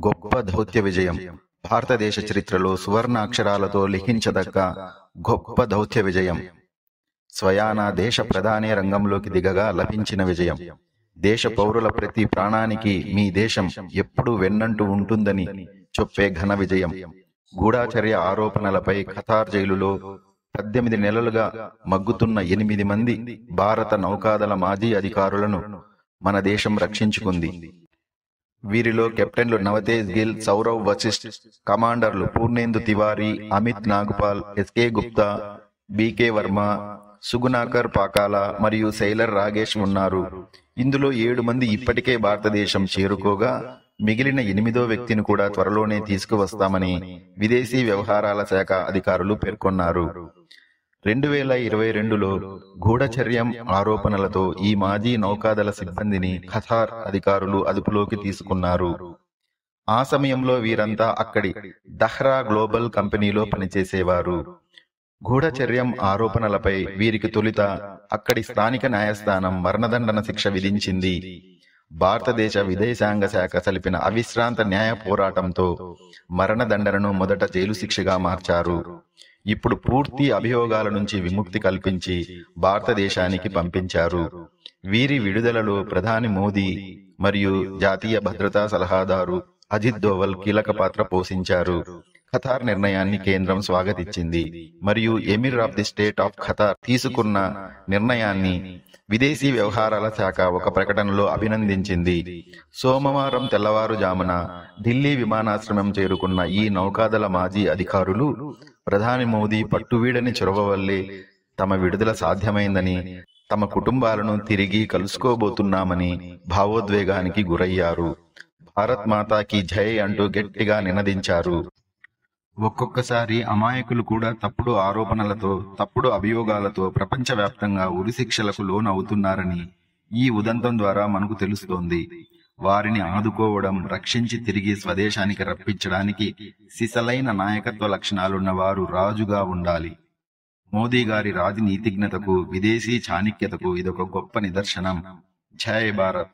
గొప్ప దౌత్య విజయం. భారతదేశ చరిత్రలో సువర్ణ అక్షరాలతో లిఖించదగ్గ గొప్ప దౌత్య విజయం. స్వయానా దేశ ప్రధాని రంగంలోకి దిగగా లభించిన విజయం. దేశ పౌరుల ప్రతి ప్రాణానికి మీ దేశం ఎప్పుడూ వెన్నంటూ ఉంటుందని చెప్పే ఘన విజయం. గూఢాచర్య ఆరోపణలపై ఖతార్ జైలులో 18 నెలలుగా మగ్గుతున్న 8 మంది భారత నౌకాదళ మాజీ అధికారులను మన దేశం రక్షించుకుంది. వీరిలో కెప్టెన్లు నవతేజ్ గిల్, సౌరవ్ వశిష్ఠ్, కమాండర్లు పూర్ణేందు తివారీ, అమిత్ నాగ్పాల్, ఎస్కే గుప్తా, బీకే వర్మ, సుగుణాకర్ పాకాల మరియు సైలర్ రాగేష్ ఉన్నారు. ఇందులో 7 మంది ఇప్పటికే భారతదేశం చేరుకోగా మిగిలిన 8వ వ్యక్తిని కూడా త్వరలోనే తీసుకువస్తామని విదేశీ వ్యవహారాల శాఖ అధికారులు పేర్కొన్నారు. 2022లో గూఢచర్యం ఆరోపణలతో ఈ మాజీ నౌకాదళ సిబ్బందిని ఖతార్ అధికారులు అదుపులోకి తీసుకున్నారు. ఆ సమయంలో వీరంతా అక్కడి దహ్రా గ్లోబల్ కంపెనీలో పనిచేసేవారు. గూఢచర్యం ఆరోపణలపై వీరికి తొలుత అక్కడి స్థానిక న్యాయస్థానం మరణదండన శిక్ష విధించింది. భారతదేశ విదేశాంగ శాఖ సలిపిన అవిశ్రాంత న్యాయ పోరాటంతో మరణదండనను మొదట జైలు శిక్షగా మార్చారు. ఇప్పుడు పూర్తి అభియోగాల నుంచి విముక్తి కల్పించి భారతదేశానికి పంపించారు. వీరి విడుదలలో ప్రధాని మోదీ మరియు జాతీయ భద్రతా సలహాదారు అజిత్ దోవల్ కీలక పాత్ర పోషించారు. ఖతార్ నిర్ణయాన్ని కేంద్రం స్వాగతించింది మరియు emir of the state of Qatar తీసుకున్న నిర్ణయాన్ని విదేశీ వ్యవహారాల శాఖ ఒక ప్రకటనలో అభినందించింది. సోమవారం తెల్లవారుజామున ఢిల్లీ విమానాశ్రయం చేరుకున్న ఈ నౌకాదళ మాజీ అధికారులు ప్రధాని మోదీ పట్టువీడని చొరవ వల్లే తమ విడుదల సాధ్యమైందని, తమ కుటుంబాలను తిరిగి కలుసుకోబోతున్నామని భావోద్వేగానికి గురయ్యారు. భారత్ మాతాకి జై అంటూ గట్టిగా నినదించారు. ఒక్కొక్కసారి అమాయకులు కూడా తప్పుడు ఆరోపణలతో, తప్పుడు అభియోగాలతో ప్రపంచవ్యాప్తంగా ఉరిశిక్షలకు లోనవుతున్నారని ఈ ఉదంతం ద్వారా మనకు తెలుస్తోంది. వారిని ఆదుకోవడం, రక్షించి తిరిగి స్వదేశానికి రప్పించడానికి సిసలైన నాయకత్వ లక్షణాలున్న వారు రాజుగా ఉండాలి. మోదీ గారి రాజనీతిజ్ఞతకు, విదేశీ చాణక్యతకు ఇదొక గొప్ప నిదర్శనం. జై భారత్.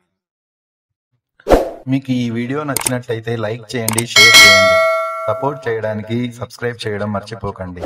మీకు ఈ వీడియో నచ్చినట్లయితే లైక్ చేయండి, షేర్ చేయండి. సపోర్ట్ చేయడానికి సబ్స్క్రైబ్ చేయడం మర్చిపోకండి.